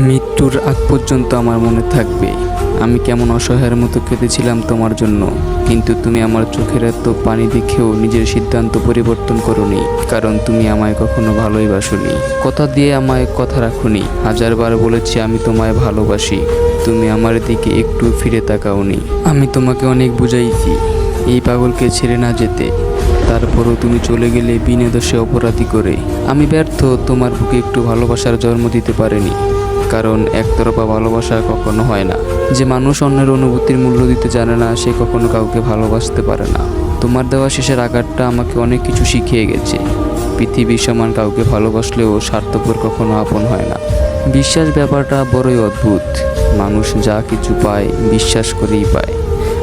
মৃত্যুর আগ পর্যন্ত আমার মনে থাকবে আমি কেমন অসহায়ের মতো কেঁদেছিলাম তোমার জন্য। কিন্তু তুমি আমার চোখের এত পানি দেখেও নিজের সিদ্ধান্ত পরিবর্তন করোনি, কারণ তুমি আমায় কখনো ভালোই বাসোনি। কথা দিয়ে আমায় কথা রাখোনি। হাজারবার বলেছি আমি তোমায় ভালোবাসি, তুমি আমার দিকে একটু ফিরে তাকাওনি। আমি তোমাকে অনেক বুঝাইছি এই পাগলকে ছেড়ে না যেতে, তারপরও তুমি চলে গেলে বিনা দোষে অপরাধী করে। আমি ব্যর্থ তোমার বুকে একটু ভালোবাসার জন্ম দিতে পারিনি, কারণ একতরফা ভালোবাসা কখনো হয় না। যে মানুষ অন্যের অনুভূতির মূল্য দিতে জানে না, সে কখনো কাউকে ভালোবাসতে পারে না। তোমার দেওয়া শেষের আঘাতটা আমাকে অনেক কিছু শিখিয়ে গেছে। পৃথিবীর সমান কাউকে ভালোবাসলেও স্বার্থপর কখনো আপন হয় না। বিশ্বাস ব্যাপারটা বড়ই অদ্ভুত। মানুষ যা কিছু পায় বিশ্বাস করেই পায়,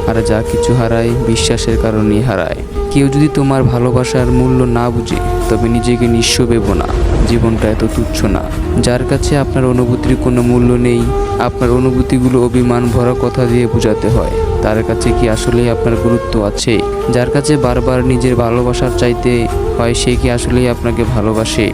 আর যা কিছু হারায় বিশ্বাসের কারণেই হারায়। কেউ যদি তোমার ভালোবাসার মূল্য না বুঝে, তবে নিজেকে নিঃস্ব ভেবো না। জীবনটা এত তুচ্ছ না। যার কাছে আপনার অনুভূতির কোনো মূল্য নেই, আপনার অনুভূতিগুলো অভিমান ভরা কথা দিয়ে বোঝাতে হয়, তার কাছে কি আসলেই আপনার গুরুত্ব আছে? যার কাছে বারবার নিজের ভালোবাসার চাইতে হয়, সে কি আসলেই আপনাকে ভালোবাসে?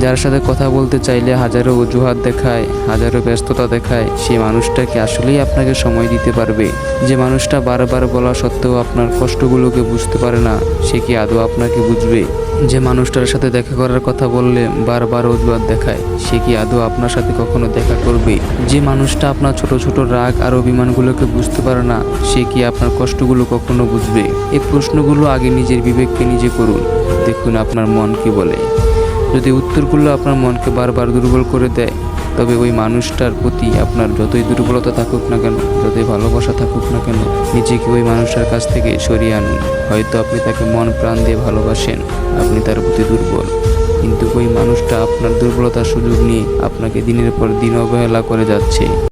যার সাথে কথা বলতে চাইলে হাজারো অজুহাত দেখায়, হাজারো ব্যস্ততা দেখায়, সেই মানুষটা কি আসলেই আপনাকে সময় দিতে পারবে? যে মানুষটা বারবার বলা সত্ত্বেও আপনার কষ্টগুলোকে বুঝতে পারে না, সে কি আদৌ আপনাকে বুঝবে? যে মানুষটার সাথে দেখা করার কথা বললে বারবার অজুহাত দেখায়, সে কি আদৌ আপনার সাথে কখনো দেখা করবে? যে মানুষটা আপনার ছোট ছোট রাগ আর অভিমানগুলোকে বুঝতে পারে না, সে কি আপনার কষ্টগুলো কখনো বুঝবে? এই প্রশ্নগুলো আগে নিজের বিবেককে নিজে করুন, দেখুন আপনার মন কি বলে। যদি উত্তরগুলো আপনার মনকে বারবার দুর্বল করে দেয়, তবে ওই মানুষটার প্রতি আপনার যতই দুর্বলতা থাকুক না কেন, যতই ভালোবাসা থাকুক না কেন, নিজেকে ওই মানুষটার কাছ থেকে সরিয়ে আনুন। হয়তো আপনি তাকে মন প্রাণ দিয়ে ভালোবাসেন, আপনি তার প্রতি দুর্বল, কিন্তু ওই মানুষটা আপনার দুর্বলতার সুযোগ নিয়ে আপনাকে দিনের পর দিন অবহেলা করে যাচ্ছে।